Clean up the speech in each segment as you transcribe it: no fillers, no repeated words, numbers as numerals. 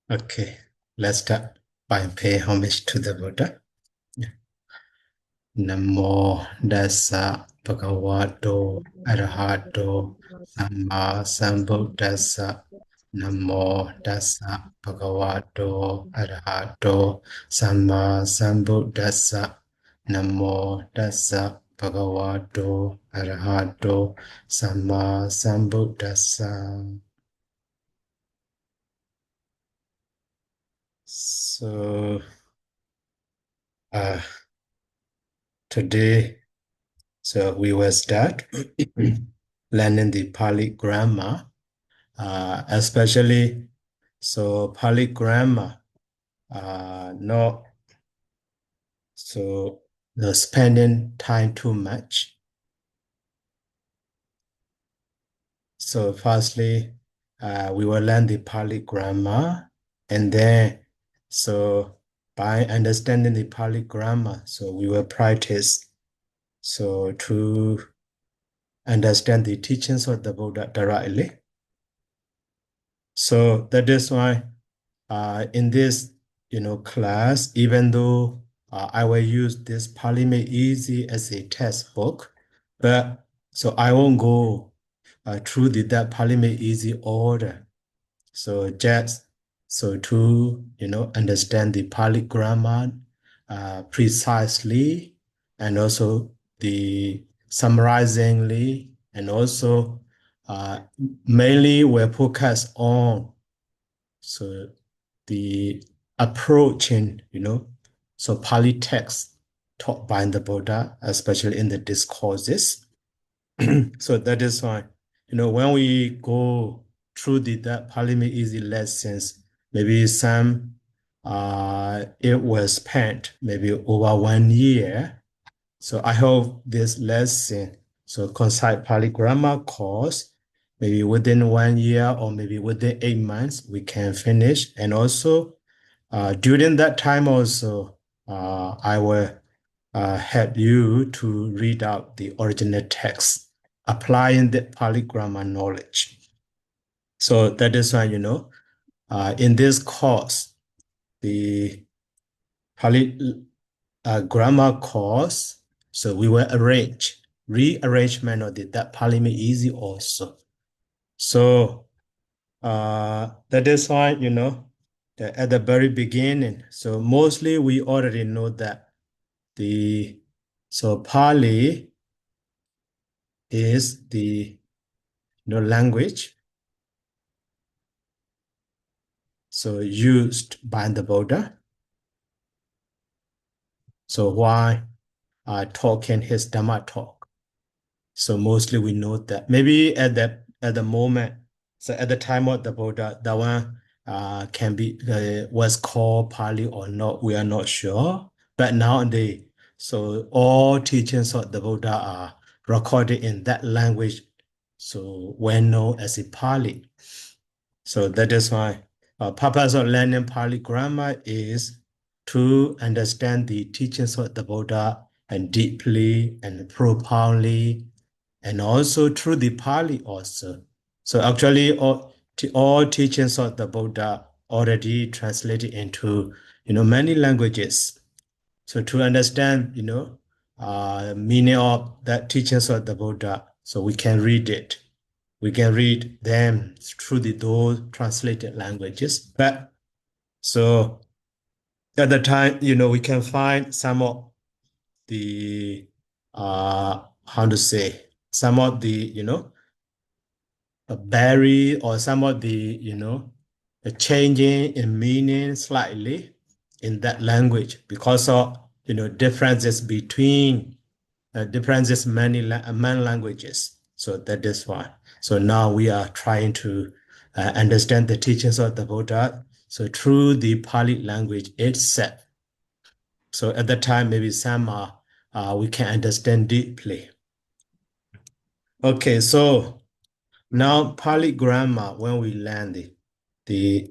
Okay, let's start by paying homage to the Buddha. Yeah. Namo Dassa Bhagavato Arahato Samma Sambuddhassa. Namo Dassa Bhagavato Arahato Samma Sambuddhassa. Namo Dassa Bhagavato Arahato Samma Sambuddhassa. So, uh, today, we will start learning the Pāli grammar, especially Pāli grammar, not so spending time too much. So firstly, we will learn the Pāli grammar, and then by understanding the Pāli grammar, we will practice to understand the teachings of the Buddha directly. So that is why in this class, even though I will use this Pāli Made Easy as a textbook, but I won't go through that Pāli Made Easy order. So just to understand the Pāli grammar precisely, and also the summarizingly, and also mainly we're focused on the approaching, Pāli text taught by the Buddha, especially in the discourses. So that is why, when we go through that Pāli Made Easy lessons, maybe some it was spent maybe over 1 year. So I hope this lesson, Concise Pāli grammar course, maybe within 1 year or maybe within 8 months, we can finish. And also during that time also, I will help you to read out the original text, applying the Pāli grammar knowledge. So that is why, in this course, the Pāli grammar course, we will rearrangement of that Pāli Made Easy also. So that is why, at the very beginning, so mostly we already know that Pāli is the language used by the Buddha. So why talking his Dhamma talk? So mostly we know that maybe at the moment, at the time of the Buddha, that one can be was called Pāli or not. We are not sure. But nowadays, all teachings of the Buddha are recorded in that language, well known as a Pāli. So that is why purpose of learning Pāli grammar is to understand the teachings of the Buddha and deeply and profoundly, and also through the Pāli also. So actually all teachings of the Buddha already translated into many languages. So to understand meaning of that teachings of the Buddha, so we can read it. We can read them through those translated languages. But so at the time, we can find some of the how to say, some of the vary, or some of the the changing in meaning slightly in that language because of differences between many languages. So that is why. So now we are trying to understand the teachings of the Buddha through the Pāli language itself. So at that time, maybe some we can understand deeply. Okay, so now Pāli grammar, when we learn the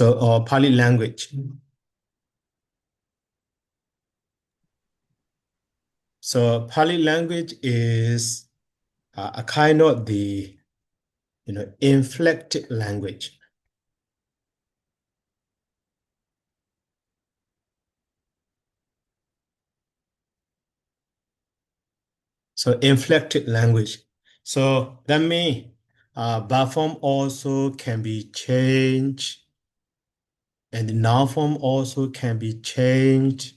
or Pāli language. So Pāli language is a kind of the inflected language. So inflected language. So that means verb form also can be changed, and the noun form also can be changed.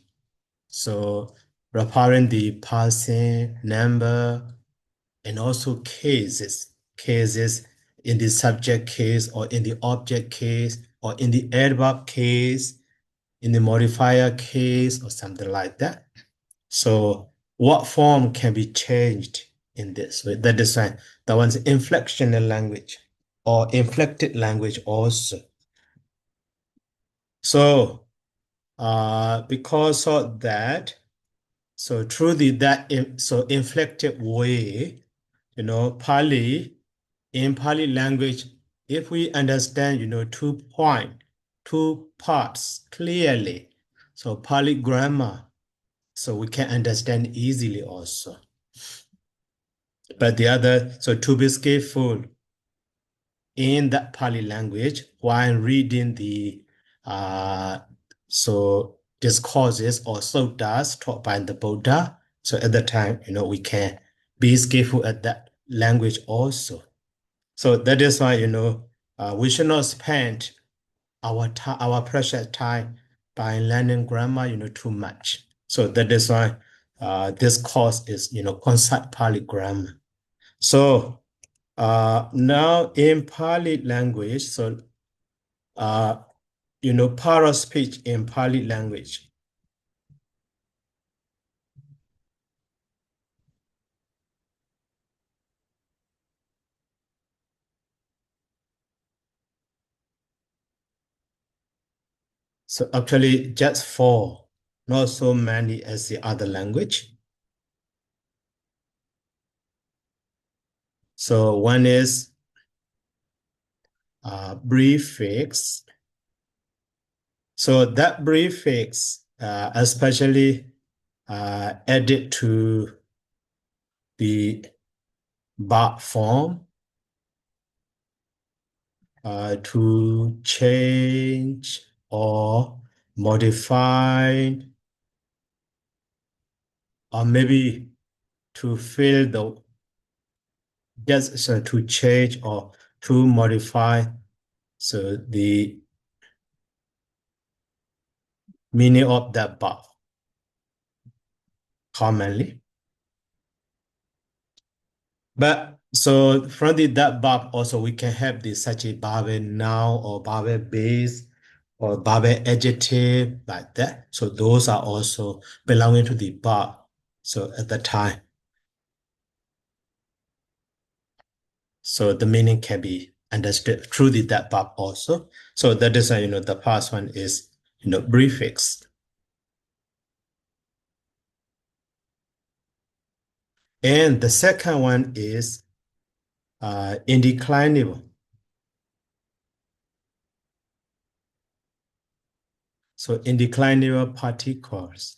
So referring the person, number, and also cases in the subject case or in the object case or in the adverb case, in the modifier case or something like that. So what form can be changed in this? So that is why that one's inflectional language or inflected language also. So because of that, so through so inflected way, Pāļi, in Pāļi language, if we understand, 2 parts clearly, so Pāļi grammar, so we can understand easily also. But the other, so to be skillful in that Pāļi language while reading the so discourses or suttas taught by the Buddha. So at the time, we can be skillful at that language also. So that is why, we should not spend our precious time by learning grammar, too much. So that is why this course is, Concise Pāļi grammar. So now in Pāļi language, so para speech in Pāļi language. So actually just 4, not so many as the other language. So one is prefix. So that prefix especially added to the verb form to change or modify or maybe to fill the just so to change or to modify so the meaning of that verb commonly. But so from that verb also we can have this such a verb noun or verb base or verb adjective like that. So those are also belonging to the verb. So at the time. So the meaning can be understood through that verb also. So that is the first one is prefix. And the second one is indeclinable. So indeclinable particles.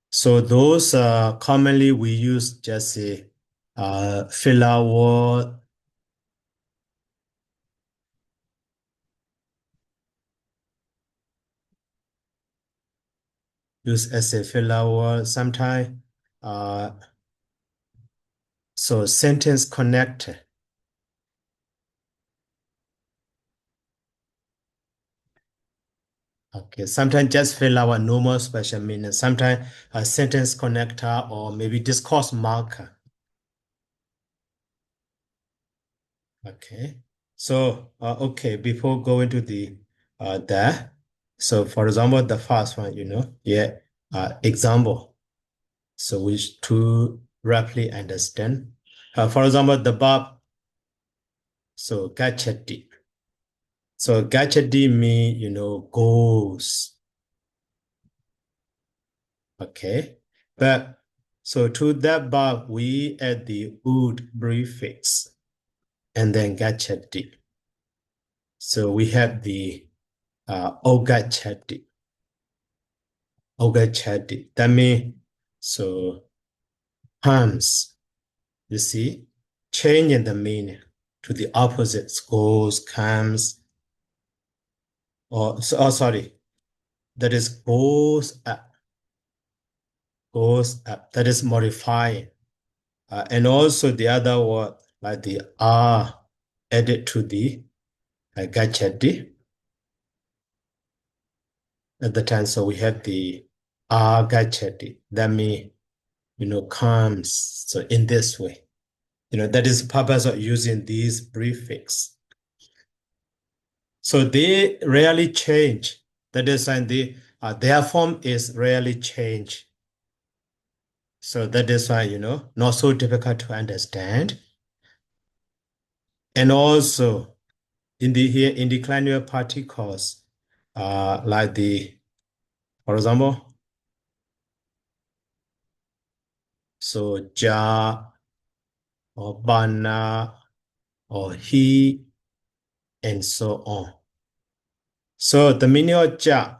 So those commonly we use just a filler word. Use as a filler word sometimes. So sentence connector. Okay, sometimes just fill our normal special meaning. Sometimes a sentence connector or maybe discourse marker. Okay, so okay, before going to the there, so for example, the first one, example. So which to roughly understand. For example, the verb, so gachati. So gachati mean, goes. Okay, but so to that verb, we add the ud prefix and then gachati. So we have the ogachati. Ogachati. That means so comes. You see, changing the meaning to the opposites, goes, comes, or sorry, that is goes goes up. That is modifying. And also the other word, like the R added to the gachati at the time. So we have the R gachati. That means, comes. So in this way, that is the purpose of using these prefix. So they rarely change. That is why their form is rarely changed. So that is why, not so difficult to understand. And also in the colloquial particles, like for example, so ja or bana or he and so on. So the meaning of ja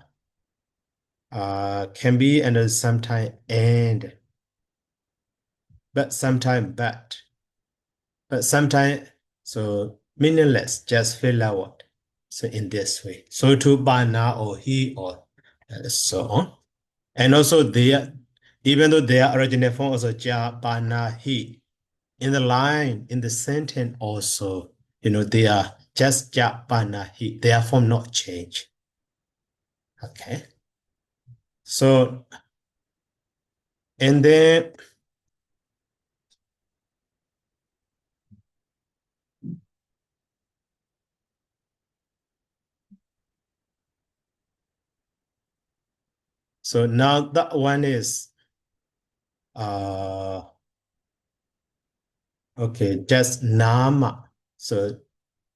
can be and sometimes and, but sometimes but sometimes so meaningless, just filler word. So in this way, so to bana or he or so on. And also even though their original form also ja, bana, he, in the line, in the sentence also, they are just ja, bana, he, their form not change. Okay. So, and then, so now that one is, okay, just nama. So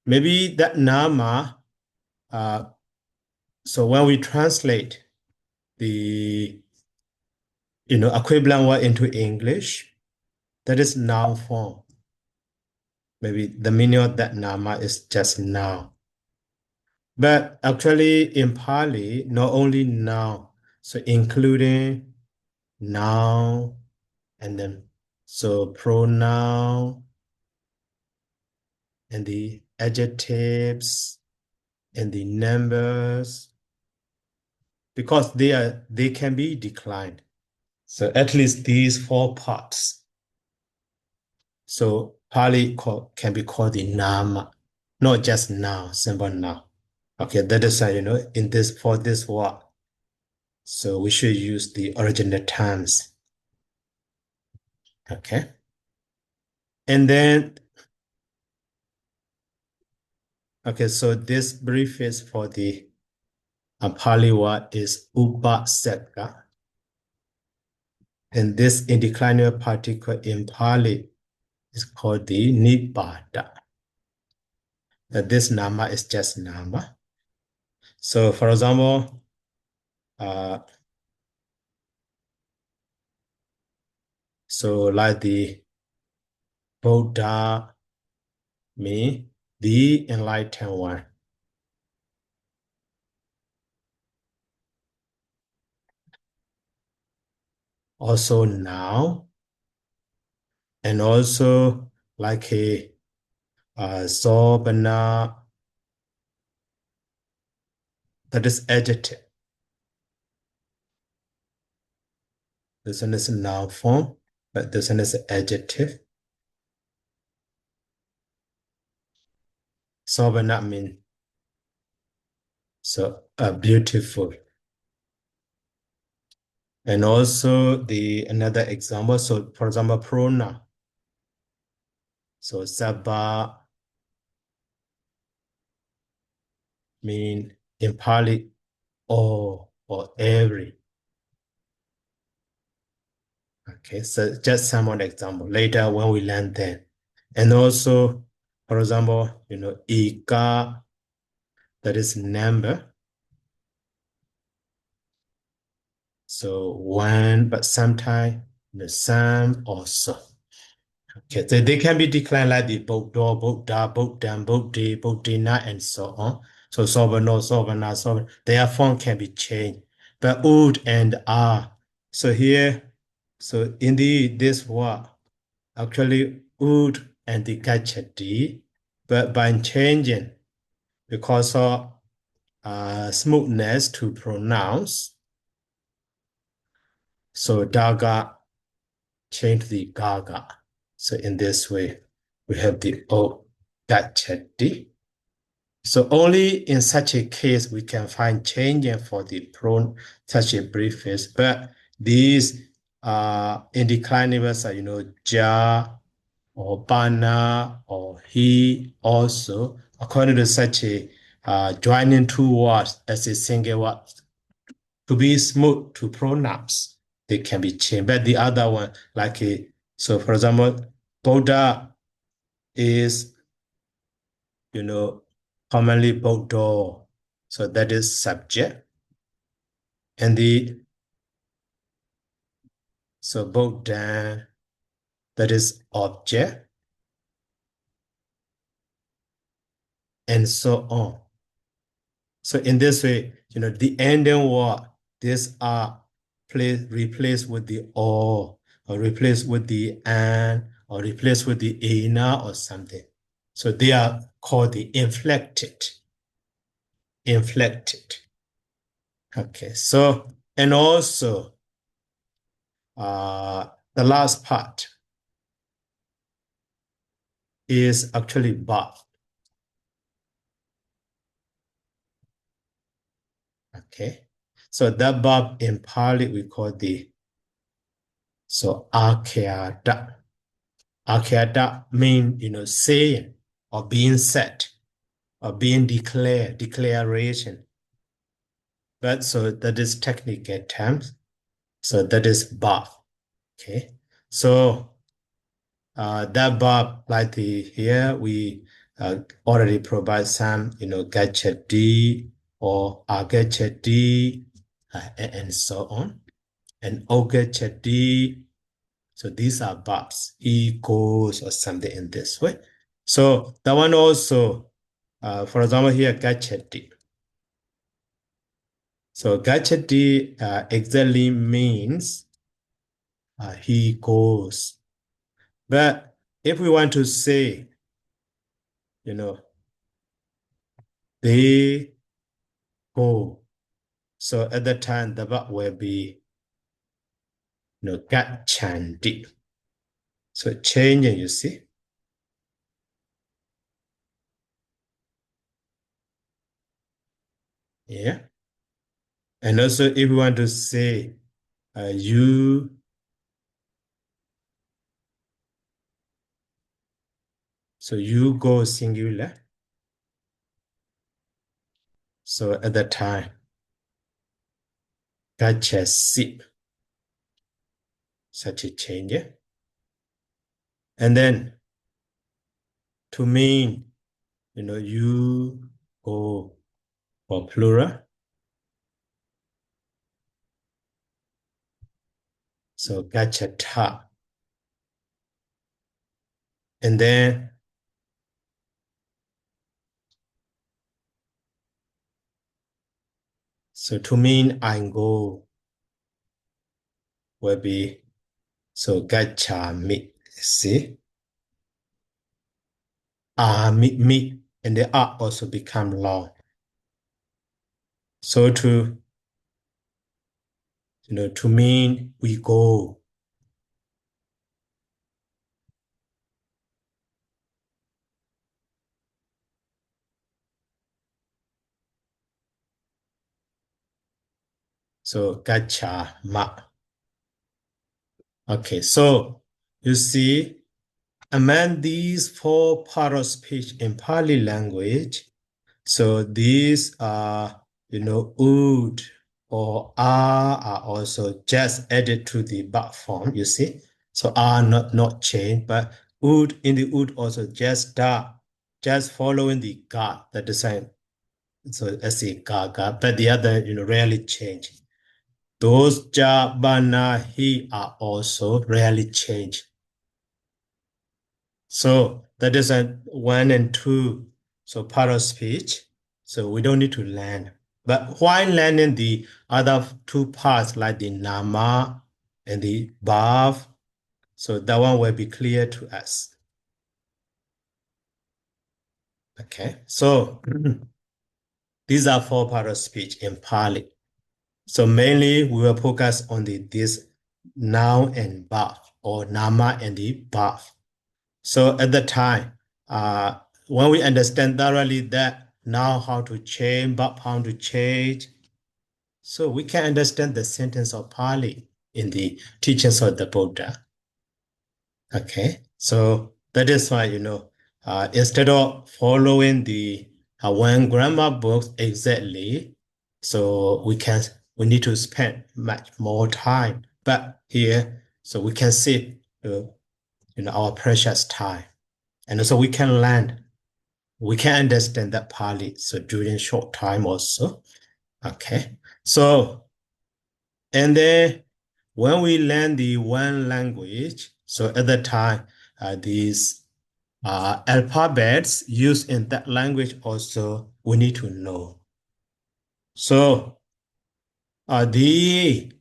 maybe that nama, so when we translate the, equivalent word into English, that is noun form. Maybe the meaning of that nama is just noun. But actually in Pali, not only noun, so including noun and then so pronoun and the adjectives and the numbers, because they can be declined. So at least these four parts. So Pali can be called the nama, not just noun, simple noun. Okay, that is why, for this word. So we should use the original terms. Okay. And then, okay, so this brief is for the Pali word is upaseka. And this indeclinable particle in Pali is called the nibbada. This nama is just nama. So for example, so like the Buddha mean the enlightened one. Also now, and also like a sobana, that is adjective. This one is a noun form, but this one is an adjective. Sobana mean so beautiful. And also another example. So for example, pronoun. So saba mean in Pali all or every. Okay, so just some more example later when we learn that. And also, for example, ika, that is number. So one, but sometimes some also. Okay, so they can be declined like the Bodor, Boda, Bodam, Bode, Bodina, and so on. So Sobano, Sobana, Soban, their form can be changed. But would and are. So here, so indeed, this word actually would and the gachati, but by changing because of smoothness to pronounce, So daga change the gaga. So in this way, we have the O gachati. So only in such a case we can find changing for the pronoun such a prefix. But these in declinivals are, ja or bana or he also, according to such a joining two words as a single word to be smooth to pronouns, they can be changed. But the other one, like so for example, Buddha is, commonly Buddha. So that is subject. And so Buddha, that is object, and so on. So in this way, the ending word, these are replaced with the or replaced with the and, or replaced with the ina or something. So they are called the inflected. Inflected. Okay, so, and also the last part is actually verb. Okay, so that verb in Pali we call akhayata. Akhayata mean, saying or being said or being declared, declaration. But so that is technical terms. So that is verb. Okay, so that verb, like here we already provide some, gadget D or gadget D and so on. And gadget D. So these are verbs. He goes or something in this way. So that one also, for example, here gadget D. So gadget D exactly means he goes. But if we want to say, they go. So at that time, the verb will be, gachandi. So changing, you see. Yeah. And also, if we want to say, you, so you go singular. So at that time, gachasi, such a change. Yeah? And then to mean, you go for plural. So gachata. And then so to mean I go will be so gachami. See? Me, and the R also become long. So to mean we go. So gacha ma. Okay, so you see, among these four part of speech in Pali language, so these are, would or are also just added to the verb form, you see. So are not changed, but would in the would also just following the ga, the design. So as a ga, but the other, rarely change. Those ja, bana, he are also rarely change. So that is a one and two. So part of speech. So we don't need to learn. But while learning the other two parts like the nama and the bhav, so that one will be clear to us. Okay, so these are four part of speech in Pali. So mainly we will focus on this noun and verb, or nama and the verb. So at the time, when we understand thoroughly that now how to change, verb how to change, so we can understand the sentence of Pali in the teachings of the Buddha. Okay, so that is why, instead of following the one grammar books exactly, so we need to spend much more time. But here, so we can save, our precious time, and also we can learn, we can understand that Pali. So during short time also. Okay, so and then when we learn the one language, so at the time, these alphabets used in that language also we need to know. So the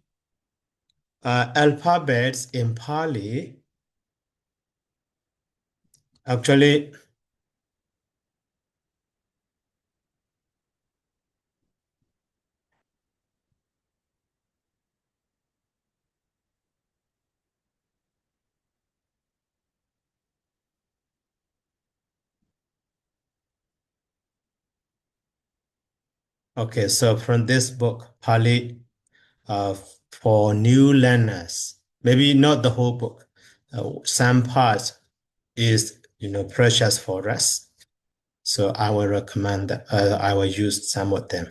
alphabets in Pali actually, okay, so from this book, Pali, uh, for new learners, maybe not the whole book, some parts is, precious for us. So I will recommend that I will use some of them.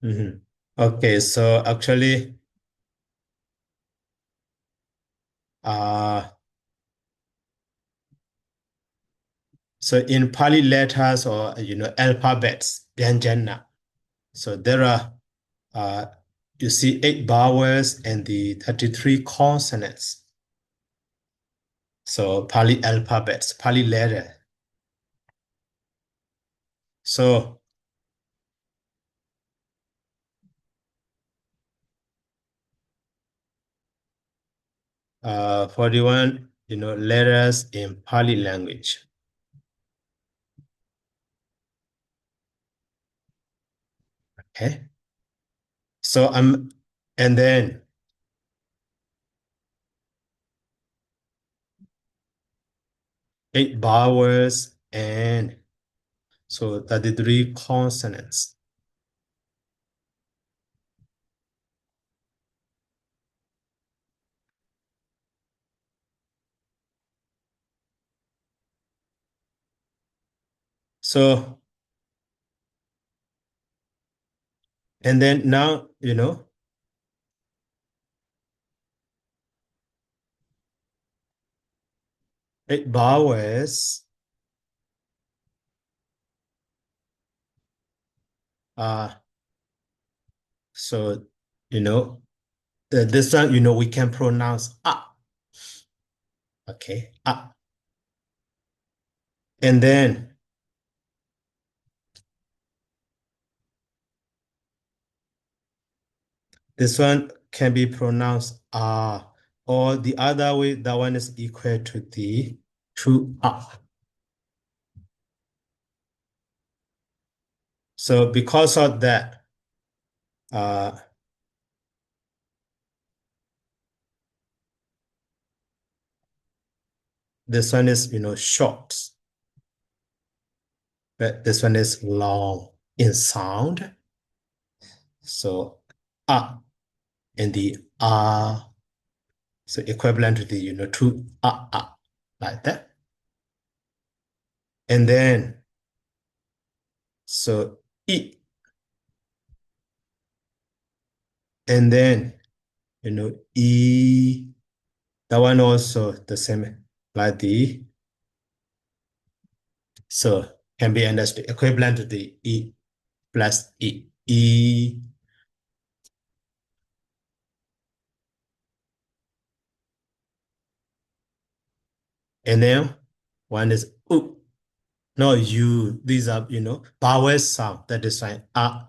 Mhm. Okay, so actually, uh, so in Pali letters, or alphabets, Vyanjana. So there are, uh, you see, 8 vowels and the 33 consonants. So Pali alphabets, Pali letter. So 41, letters in Pali language. Okay. So and then 8 vowels and so 33 consonants. So, and then now, 8 vowels, uh, so, this one, we can pronounce okay, and then this one can be pronounced or the other way, that one is equal to the to So because of that, uh, this one is, short, but this one is long in sound. So and the so equivalent to the, to like that. And then, so and then, that one also the same, like so can be understood equivalent to the plus E. And then one is no, these are, vowel sound, that is fine, and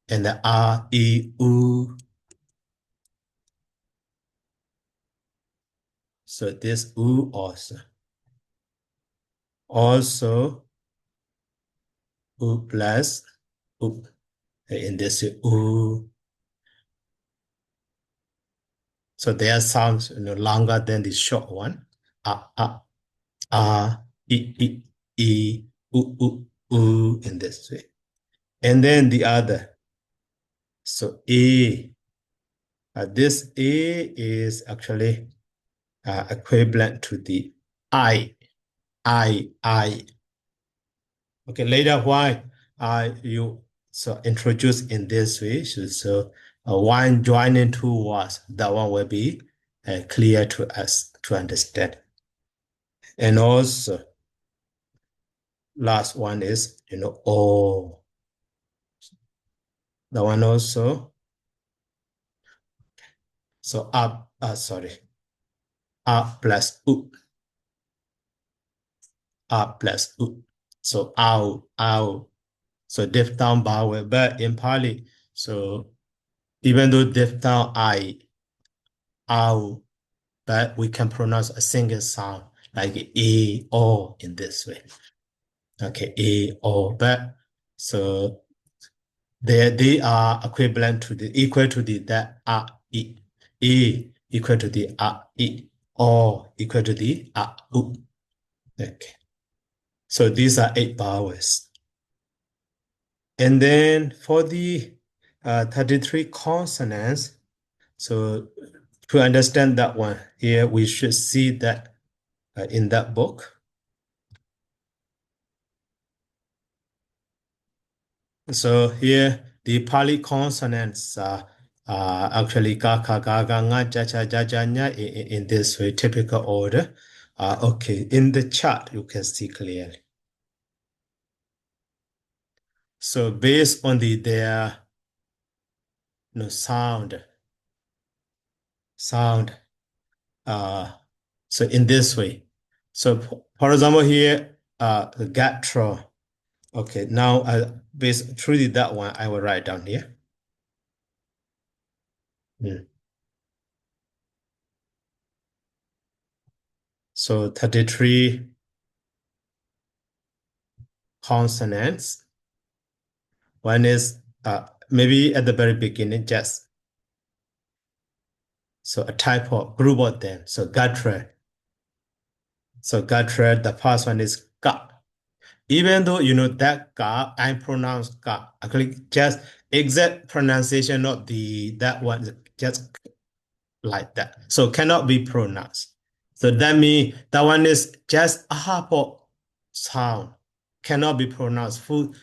the So this also. Also U plus U. In this U. So their sounds longer than the short one. I, u in this way. And then the other. So A. This A is actually equivalent to the I. Okay, later why you introduce in this way. So one joining two words, that one will be clear to us to understand. And also, last one is O. The one also. So up, sorry, A plus U. A plus U. So ow. So diphthong vowel, but in Pali, so even though diphthong ow, but we can pronounce a single sound like A, O in this way. Okay, A, O, but so they are equivalent to the equal to the that E. E equal to the E. O equal to the U. Okay. So these are 8 vowels. And then for the 33 consonants, so to understand that one, here we should see that in that book. So here the Pāli consonants are actually ka, ka, ga, ga, nga, ja, cha, ja, ja, nya in this way, typical order. Okay, in the chart you can see clearly. So based on their sound, so in this way. So for example here, gatro. Okay, now based truly that one I will write down here. So 33 consonants. One is maybe at the very beginning, just so a type of group of them. So gatra. So gatra, the first one is ga. Even though that ga, I pronounce ga. Actually, just exact pronunciation, not that one, just like that. So cannot be pronounced. So that means that one is just a harpo sound. Cannot be pronounced. Full.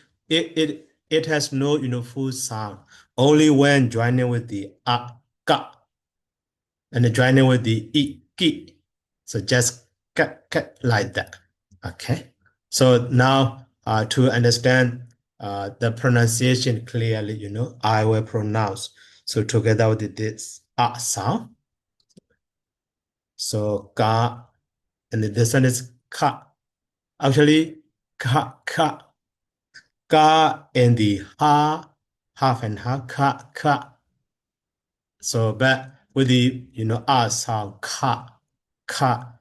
It has no full sound. Only when joining with the ka and joining with the ki. So just ka like that. Okay. So now to understand the pronunciation clearly, I will pronounce. So together with this sound. So ka, and this one is ka. Actually, ka, and the half and half, ka. So but with the sound, ka, ka.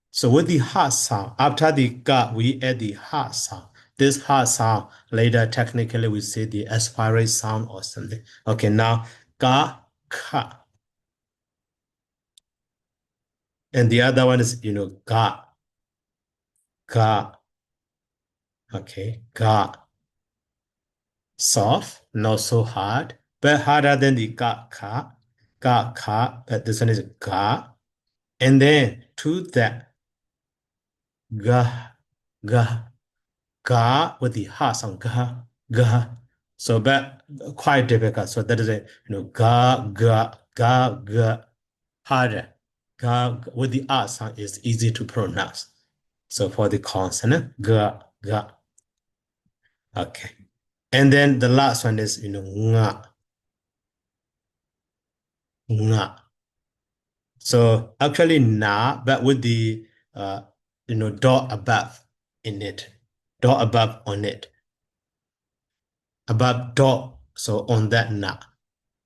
So with the ha sound, after the ga, we add the ha sound. This ha sound later technically we say the aspirate sound or something. Okay, now ka, ka. And the other one is, ga. Okay, ga. Soft, not so hard, but harder than the ka, but this one is ga. And then to that, ga, ga with the ha sound, ga. So, but quite difficult. So that is it, ga, harder. Ga with the ah sound is easy to pronounce. So for the consonant, ga. Okay. And then the last one is, nga. So actually na, but with the, dot above in it, dot above on it, above dot. So on that na,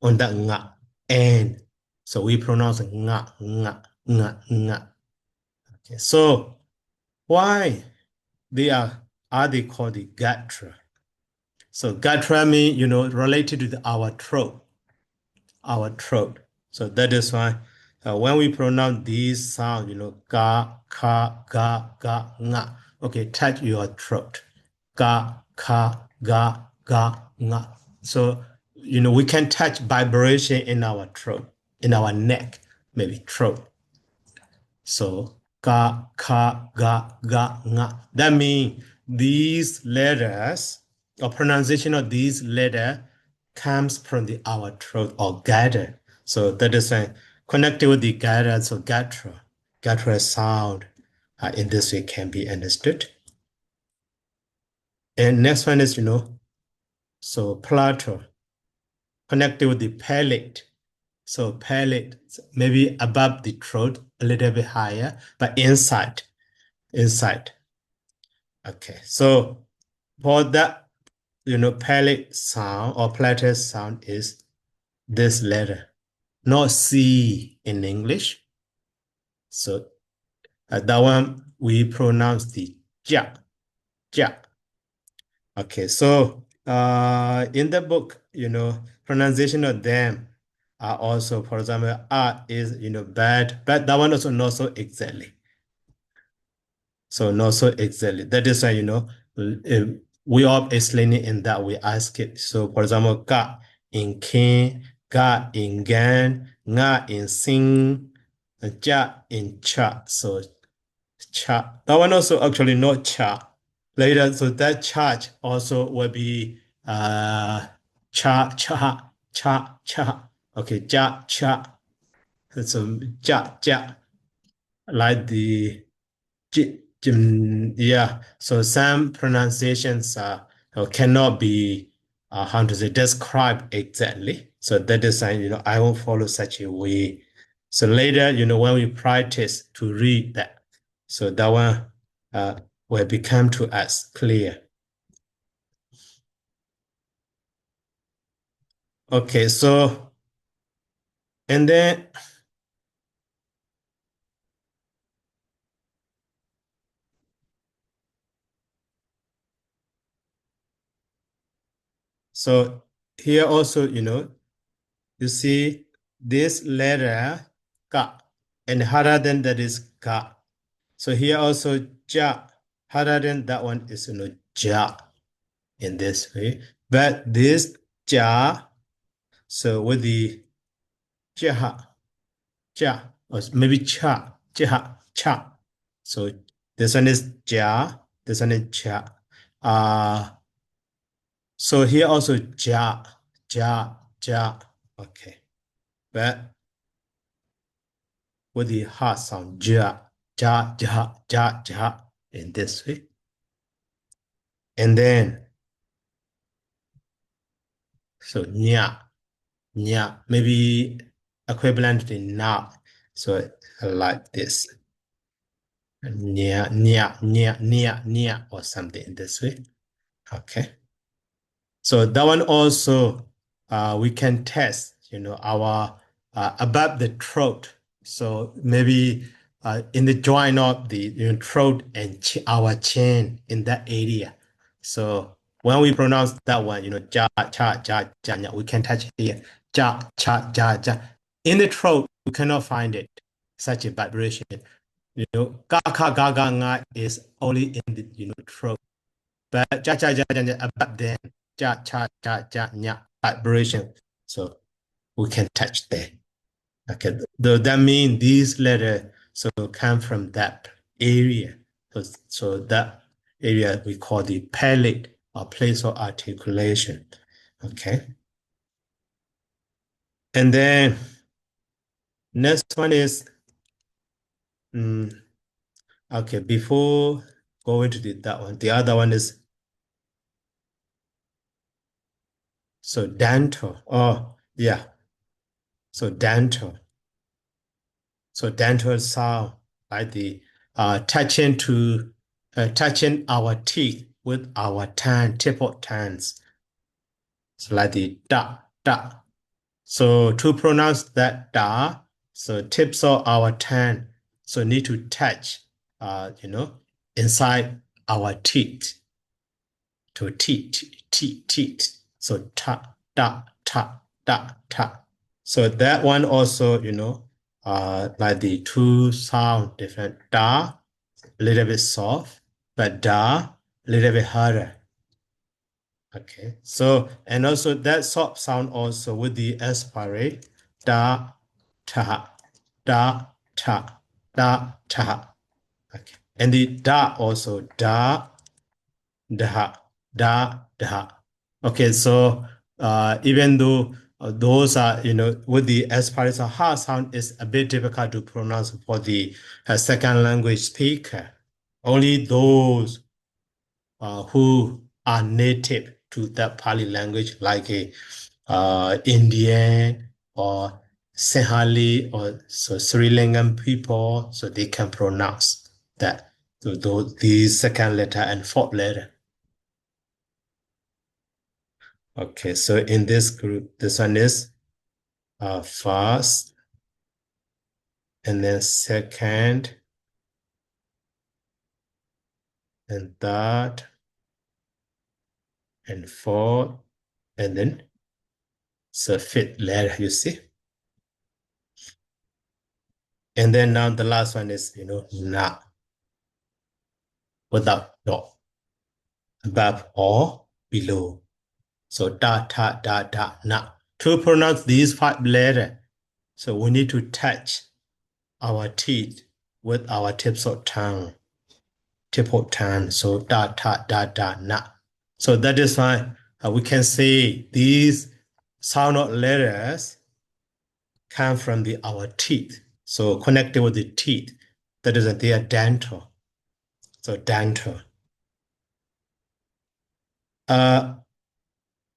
on that nga, and so we pronounce nga. Okay. So Why are they called the gatra? So gatra means, related to our throat, our throat. So that is why when we pronounce these sounds, ga, ka, ga, nga. Okay, touch your throat. Ga, ka, ga, nga. So, we can touch vibration in our throat, in our neck, maybe throat. So ka, ka, ga, nga. That means these letters or pronunciation of these letters comes from our throat or gather. So that is connected with the gather, so gatra. Gatra sound in this way can be understood. And next one is, so plateau, connected with the palate. So palate, maybe above the throat, a little bit higher, but inside. Okay, so for that, palate sound or platter sound is this letter, not C in English. So that one we pronounce the ja, ja. Okay, so in the book, pronunciation of them are also, for example, is bad, but that one also not so exactly. So not so exactly. That is why, we are explaining in that we ask it. So for example, ga in kin, ga in gan, nga in sing, ja in cha. So cha. That one also actually not cha. Later, so that charge also will be cha. Okay, ja, cha. So ja, like the yeah, so some pronunciations cannot be how to say described exactly. So that is I won't follow such a way. So later, when we practice to read that, so that one will become to us clear. Okay, so and then so here also, you see this letter ka, and harder than that is ka. So here also ja, harder than that one is ja in this way. But this ja, so with the ja, ja, or maybe cha. So this one is ja, this one is cha. Uh, so here also ja. Okay. But with the ha sound, ja, in this way. And then, so nya, maybe equivalent to na. So like this, nya, or something in this way. Okay. So that one also, we can test, our above the throat. So maybe in the joint of the throat and our chin in that area. So when we pronounce that one, ja, cha, ja, ja, nya, we can touch here. Ja, cha, ja, ja. In the throat, you cannot find it, such a vibration. Ga, ka, ga, nga is only in the throat. But ja, about then, nya, vibration. So we can touch there. Okay, though that means these letters so come from that area. So that area we call the palate or place of articulation. Okay. And then next one is okay, before going to that one, the other one is so dental. Oh, yeah. So dental. So dental sound, like the touching our teeth with our tongue, tip of tongues. So like the da. So to pronounce that da, so tips of our tongue, so need to touch, inside our teeth. To teeth. So ta, da, ta, da, ta. So that one also, like the two sound different. Da, a little bit soft, but da, a little bit harder. Okay. So, and also that soft sound also with the aspirate, da, ta, da, ta, da, ta. Okay. And the da also, da, da, da, da. Okay. So, even though those are, with the aspirate or hard sound is a bit difficult to pronounce for the second language speaker. Only those who are native to that Pali language, like a Indian or Sinhali or so Sri Lankan people, so they can pronounce that. So those, the second letter and fourth letter. Okay, so in this group, this one is first, and then second, and third, and fourth, and then so fifth letter, you see. And then now the last one is, na, without dot, above or below. So da, ta, da, da, na. To pronounce these five letters, so we need to touch our teeth with our tips of tongue. Tip of tongue. So da, ta, da, da, na. So that is why we can say these sound letters come from our teeth. So connected with the teeth. That is they are dental. So dental.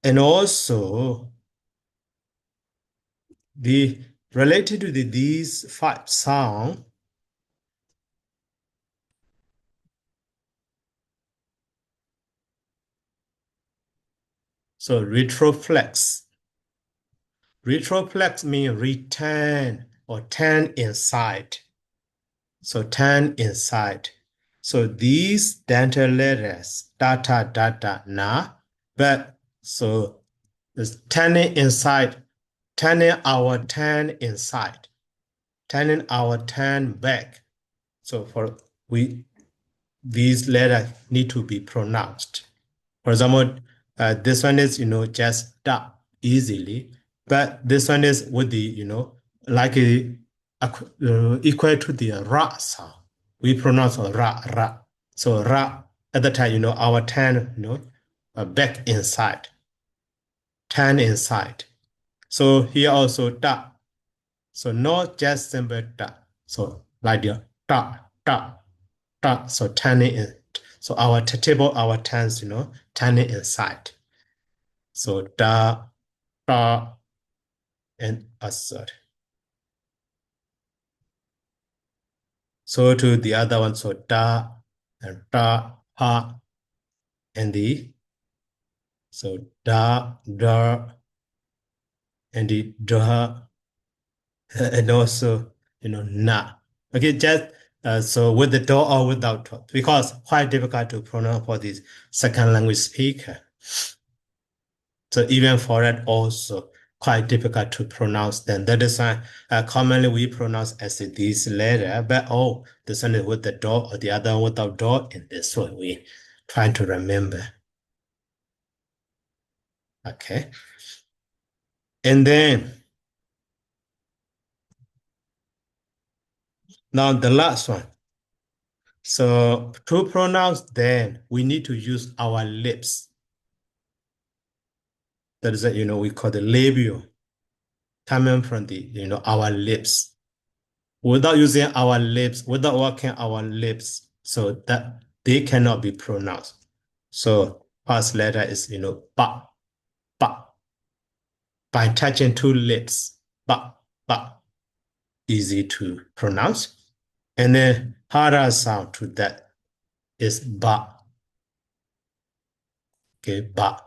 And also the related to these five sound, so retroflex. Retroflex means return or turn inside. So turn inside. So these dental letters, data, data, na, but so it's turning inside, turning our turn inside, turning our turn back. So for these letters need to be pronounced. For example, this one is, just da easily, but this one is with the, like equal to the ra sound. We pronounce ra, ra. So ra, at the time, our turn, back inside, turn inside. So here also da. So not just simple da. So like the da, da, da. So turning in. So our table, our turns, turning inside. So da, da, and assert. So to the other one, so da and da, ha, and the so da, da, and the da, and also na. Okay, just so with the do or without do, because quite difficult to pronounce for this second language speaker. So even for that also quite difficult to pronounce then. That is why commonly we pronounce as this letter, but this one is with the dot or the other one without dot, and this one we trying to remember. Okay. And then now the last one. So to pronounce then, we need to use our lips. That is, we call the labial coming from the, our lips. Without using our lips, without working our lips, so that they cannot be pronounced. So first letter is, ba, ba. By touching two lips, ba, ba, easy to pronounce. And then harder sound to that is ba, okay, ba.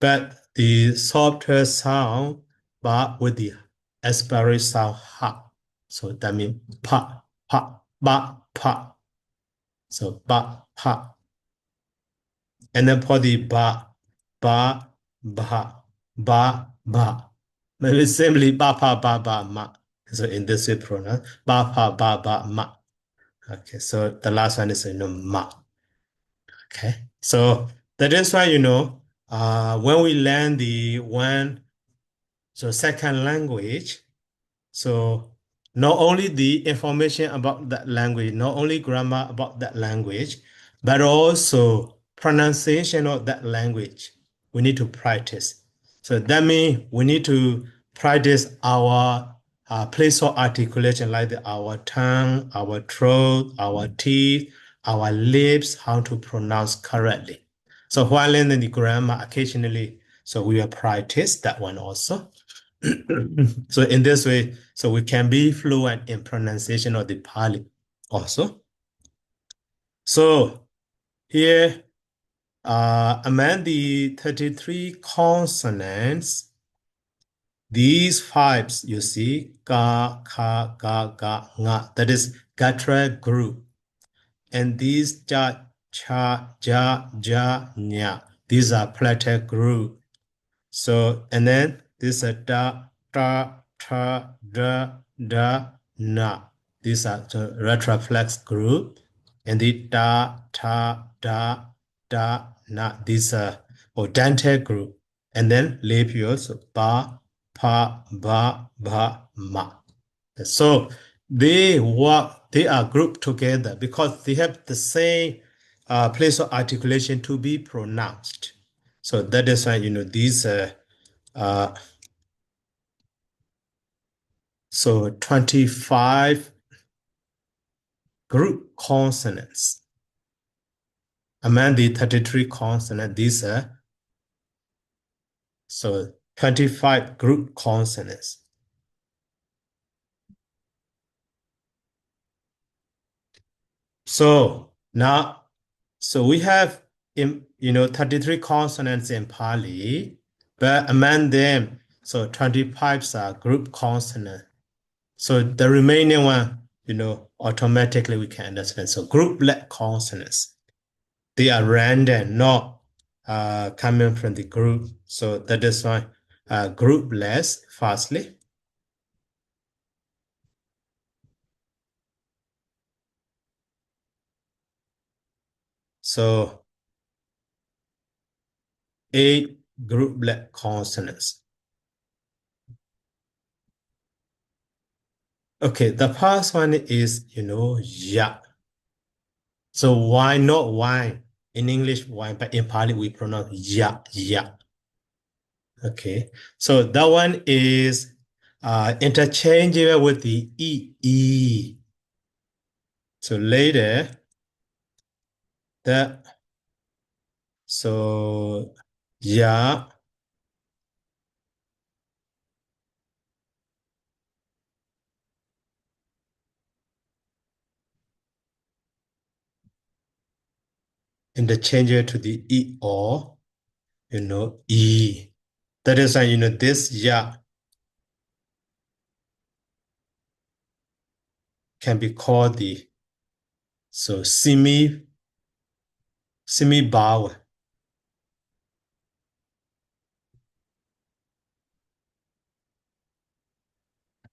But the softer sound, ba with the aspirate sound, ha. So that means pa, pa, ba, pa. So ba, pa. And then for the ba, ba, ba. Maybe simply ba, pa, ba, ma. So in this way pronounce ba, pa, ba, ma. Okay, so the last one is, ma. Okay, so that is why, when we learn the one, so second language, so not only the information about that language, not only grammar about that language, but also pronunciation of that language. We need to practice. So that means we need to practice our place of articulation, like our tongue, our throat, our teeth, our lips, how to pronounce correctly. So while learning the grammar occasionally, so we will practice that one also. So in this way, so we can be fluent in pronunciation of the Pāļi also. So here, among the 33 consonants, these fives, you see, ga, ka, ga, nga, that is gatra group. And these ja, cha, ja, nya, these are platter group. So, and then this is da, ta, ta, da, na. These are the retroflex group. And the da, ta, da, na. These are odontic group. And then labials, so ba, pa, ba, ma. So they are grouped together because they have the same place of articulation to be pronounced. So that is why, these so 25 group consonants. Among the 33 consonants, these are so 25 group consonants. So now, so we have 33 consonants in Pāļi, but among them, so 25 are group consonants. So the remaining one, automatically we can understand. So group-led consonants, they are random, not coming from the group. So that is why groupless, firstly. So 8 group-led consonants. Okay, the first one is, ya. So why not wine? In English, wine, but in Pali, we pronounce ya. Okay, so that one is interchangeable with the e. So later, so ya, interchangeable to the e or, e. That is why, this ya can be called the, so semi-vowel.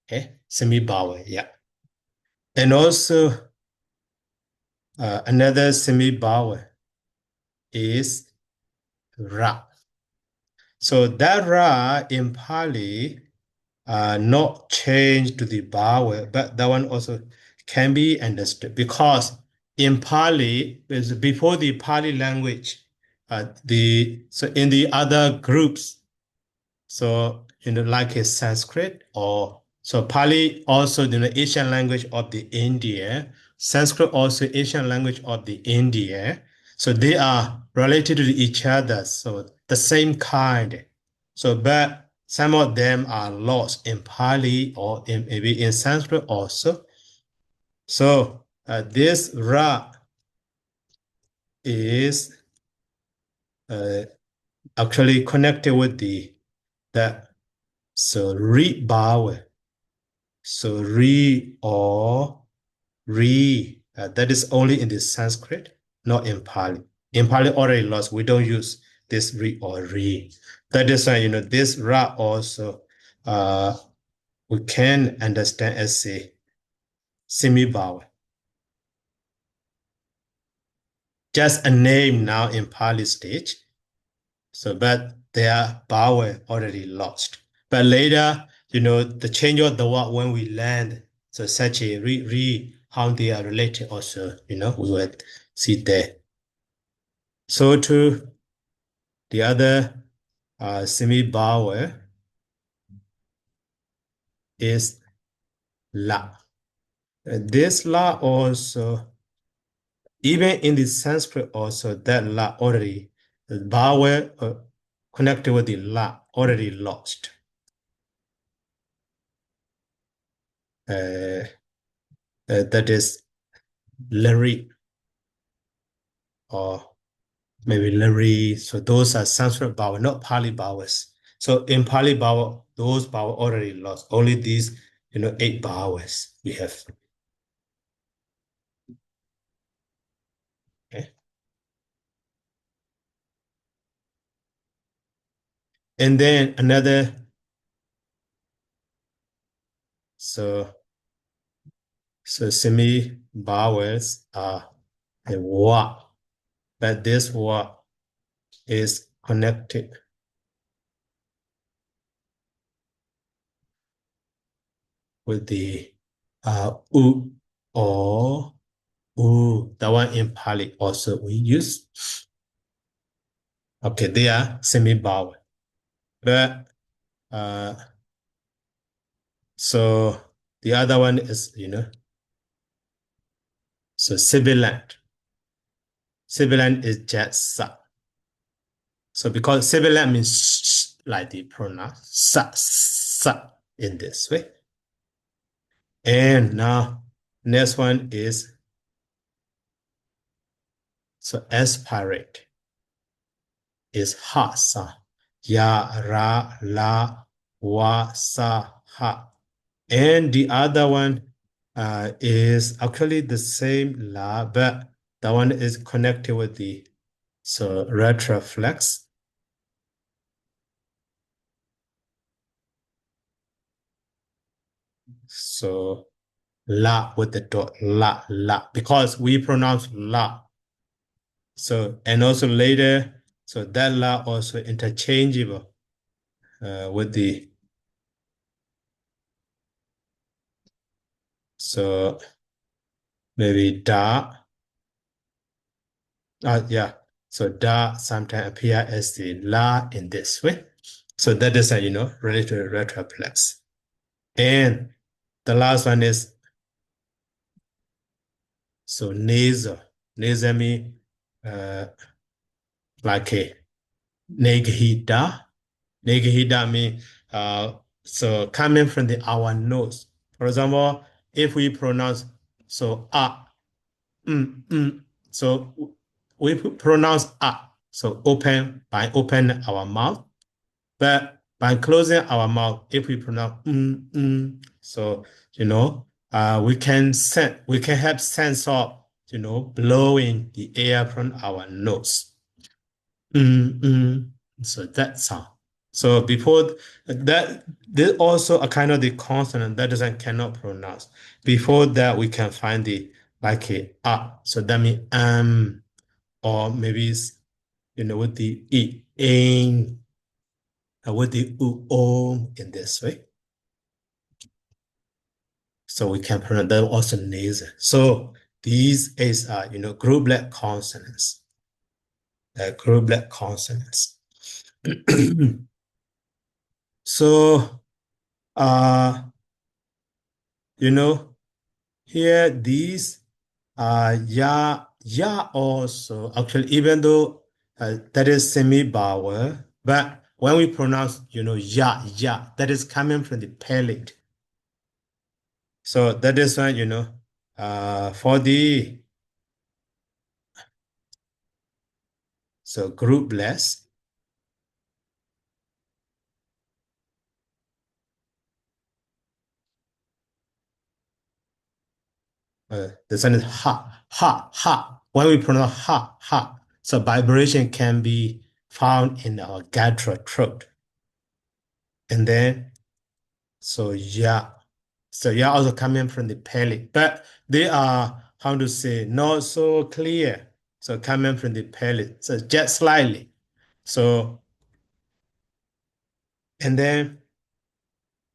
Okay, semi-vowel, yeah. And also another semi-vowel is ra. So that ra in Pali not changed to the vowel, but that one also can be understood because in Pali, before the Pali language, so in the other groups, so like a Sanskrit or so Pali also Asian language of the India, Sanskrit also Asian language of the India. So they are related to each other, so the same kind. So but some of them are lost in Pali or maybe in Sanskrit also. So this ra is actually connected with the so read vowel. So re or re That is only in the Sanskrit, not in Pali. In Pali already lost. We don't use this ri or re. That is why, this ra also we can understand as a semi-vowel. Just a name now in Pali stage. So, but their vowel already lost. But later, the change of the word when we land, so such a re, how they are related also, we will see there. So to the other semi-vowel is la. This la also, even in the Sanskrit also, that la already, the vowel connected with the la already lost. That is Larry or maybe Larry. So those are Sanskrit vowels, not Pali vowels. So in Pali vowel, those vowels already lost. Only these, 8 vowels we have. Okay. And then another, so semi vowels are a wa, but this wa is connected with the u or u. The one in Pali also we use. Okay, they are semi vowel, but so the other one is, so sibilant. Sibilant is just sa. So because sibilant means like the pronoun sa in this way. And now next one is so aspirate is ha sa. Ya ra la wa sa ha. And the other one is actually the same la, but that one is connected with the retroflex. So la with the dot, la, because we pronounce la. So, and also later, so that la also interchangeable with the, so maybe da, yeah. So da sometimes appear as the la in this way. So that is a, related to retroflex. And the last one is, so nasal. Nasal means like a neghida. Neghida means so coming from our nose. For example, if we pronounce so so we pronounce so open our mouth, but by closing our mouth, if we pronounce so we can have sense of blowing the air from our nose. So that sound. So before that, there's also a kind of the consonant that doesn't cannot pronounce. Before that, we can find the like a So that means or maybe it's, with the in with the in this way. So we can pronounce that also nasal. So these is group-like consonants. Group-like consonants. So here these ya also actually, even though that is semi-vowel, but when we pronounce ya, that is coming from the palate. So that is why for the groupless, The sound is ha, ha, ha. When we pronounce ha, ha, so vibration can be found in our guttural throat. And then, so yeah. So yeah, also coming from the Pāļi, but they are, how to say, not so clear. So coming from the Pāļi, so just slightly. So, and then,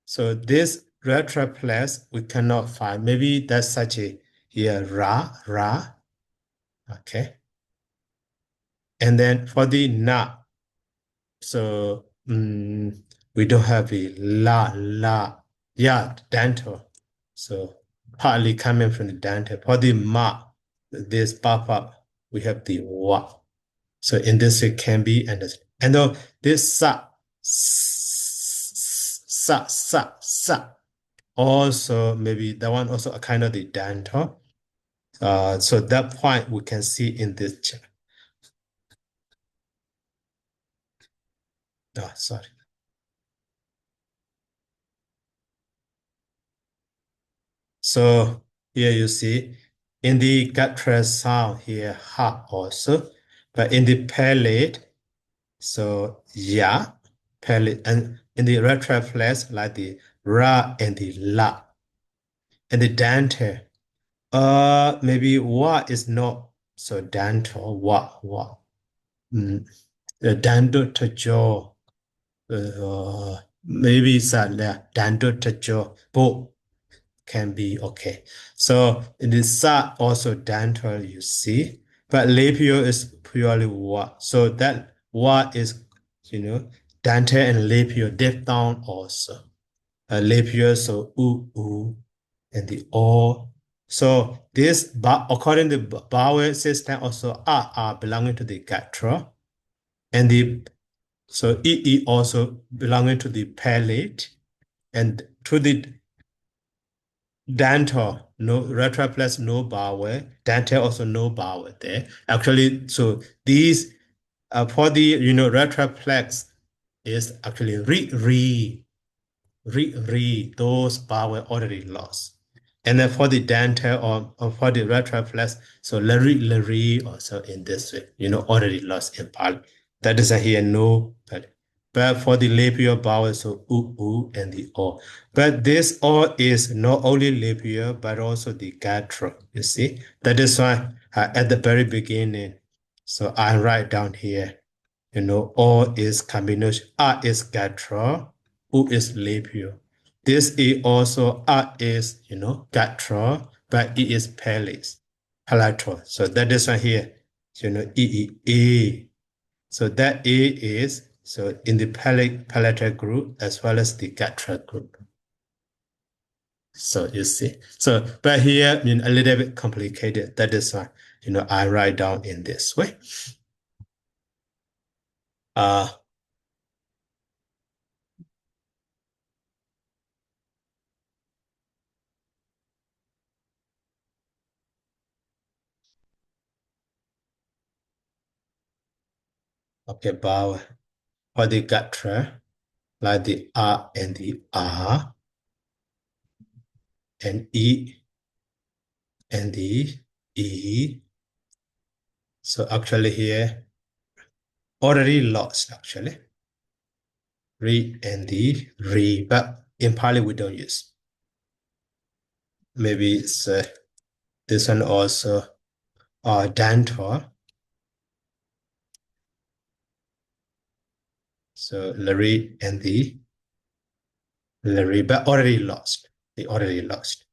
so this retraplex we cannot find. Maybe that's such a, here, ra, ra, okay. And then for the na, so we don't have a la, la, yeah, dental. So partly coming from the dental. For the ma, this pop up, we have the wa. So in this it can be understood. And then this sa, sa, sa, sa. Also, maybe that one also a kind of the dental. So that point we can see in this chart. Oh, sorry. So here you see in the guttural sound here, ha also, but in the palate, so ya, palate, and in the retroflex, like the ra and the la, and the dental, maybe wa is not so dental, wa, the dental to jaw, maybe it's a dental to jaw, both can be okay. So it is sa also dental, you see, but labial is purely wa. So that wa is, dental and labial diphthong also. Labial, so oo, and the o. So this, according to the vowel system, also are belonging to the guttural, and the so e also belonging to the palate, and to the dental, no retraplex, no vowel. Dental also no vowel there. Actually, so these for the retraplex is actually re, those vowel already lost. And then for the dental or for the retraplex, so lari also in this way, already lost in Pāļi. That is here no, but for the labial vowel, so oo and the o. But this o is not only labial, but also the guttural, you see. That is why at the very beginning, so I write down here, o is combination, a is guttural, u is labial. This is also a is, guttural, but it is palatal. So that is why here, e. So that A is so in the palatal group as well as the guttural group. So you see. So but here a little bit complicated. That is why I write down in this way. Okay, vowel for the guttural, like the R and the R and E and the E. So actually here already lost actually. Re and the re, but in Pali we don't use. Maybe it's this one also dental. So Larry and the Larry, but already lost. They already lost.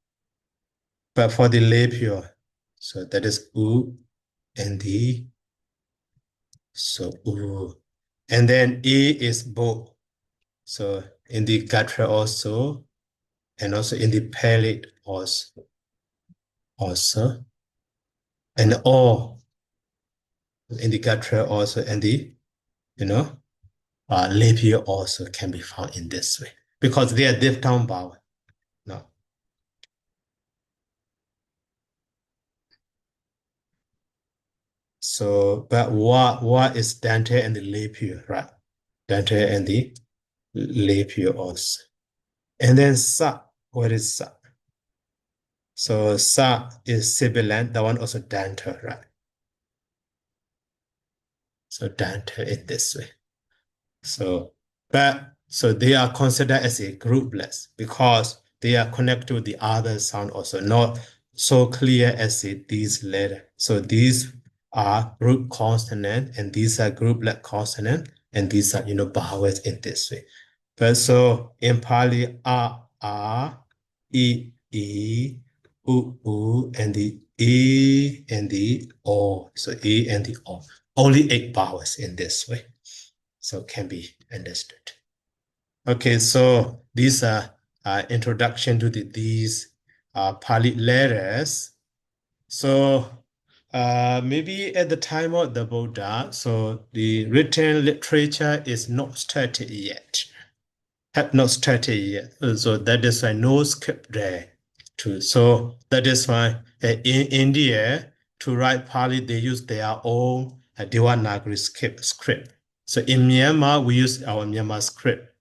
But for the labial, so that is U and the, so U. And then E is Bo. So in the guttural also, and also in the palate also. And O in the guttural also, and the, labial also can be found in this way because they are diphthong vowel. No. So, but what is dental and the labial, right? Dental and the labial also. And then sa, what is sa? So sa is sibilant, that one also danter, right? So danter in this way. So they are considered as a groupless because they are connected to the other sound also, not so clear as these letters. So these are group consonant and these are grouplet consonant and these are vowels in this way. But so in Pali, a, e, u, and the e and the o. So e and the o. Only 8 vowels in this way. So can be understood. Okay, so these are introduction to these Pali letters. So maybe at the time of the Buddha, so the written literature is not started yet. Have not started yet. So that is why no script there too. So that is why in India, to write Pali, they use their own Devanagari script. So in Myanmar, we use our Myanmar script.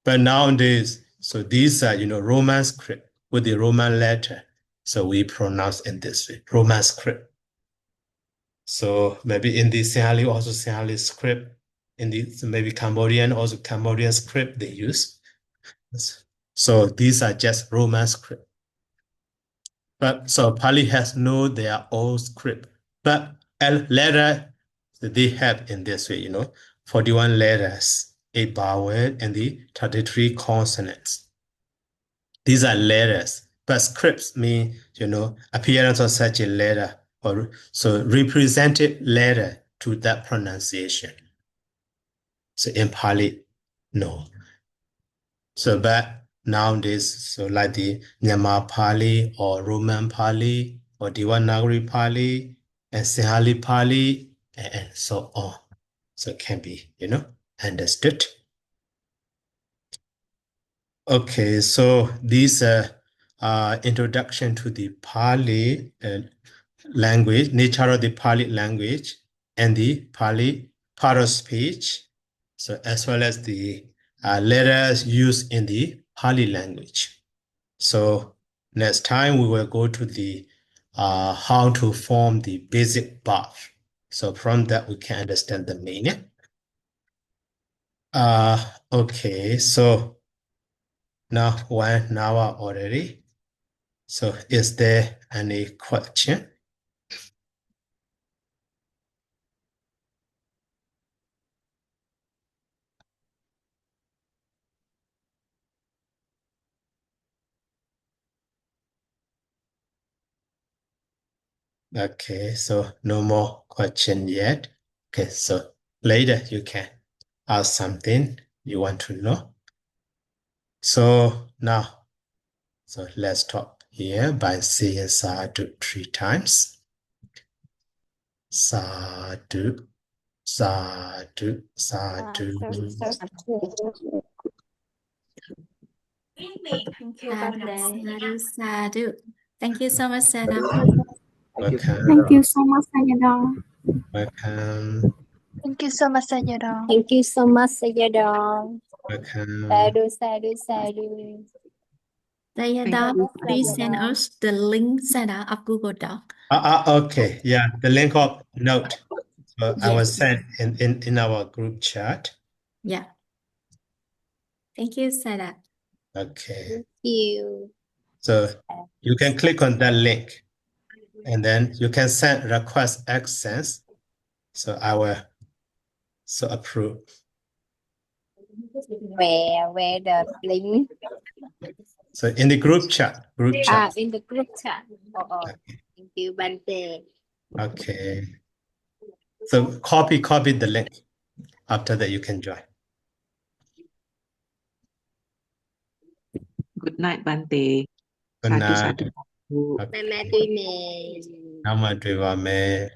But nowadays, so these are, Roman script with the Roman letter. So we pronounce in this way, Roman script. So maybe in the Sinhalese, also Sinhalese script. In the maybe Cambodian, also Cambodian script they use. So these are just Roman script. But so Pali has no their own script. But a letter they have in this way, 41 letters, 8 vowel, and the 33 consonants. These are letters. But scripts mean, appearance of such a letter or so represented letter to that pronunciation. So in Pali, no. So but nowadays, so like the Myanmar Pali or Roman Pali or Devanagari Pali and Sinhali Pali and so on. So it can be, understood. Okay, so these introduction to the Pali language, nature of the Pali language and the Pali part of speech, so as well as the letters used in the Pali language. So next time we will go to the how to form the basic verb. So from that we can understand the meaning. Okay, so now 1 hour already. So is there any question? Okay, so no more question yet. Okay, so later you can ask something you want to know. So now, so let's stop here by saying sadhu 3 times. Sadhu, sadhu, sadhu. Thank you, Bante. Sadhu. Thank you so much, Sarah. Welcome, Thank you so much, Sayadaw. welcome, Thank you so much, Sayadaw. Thank you so much, Sayadaw. welcome. Sadhu. Sayadaw, please send us the link, Sarah, of Google Doc. Okay, yeah, the link of note. So I will Yes. send in our group chat. Yeah. Thank you, Sarah. Okay. Thank you. So you can click on that link and then you can send request access. So I will approve. Where the link? So in the group chat. In the group chat. Okay. Thank you, Bante. Okay. So copy the link. After that you can join. Good night, Bante. Good Sadhu, night. sadhu, sadhu. Okay. Mẹ tụi mình. Nama Driva me.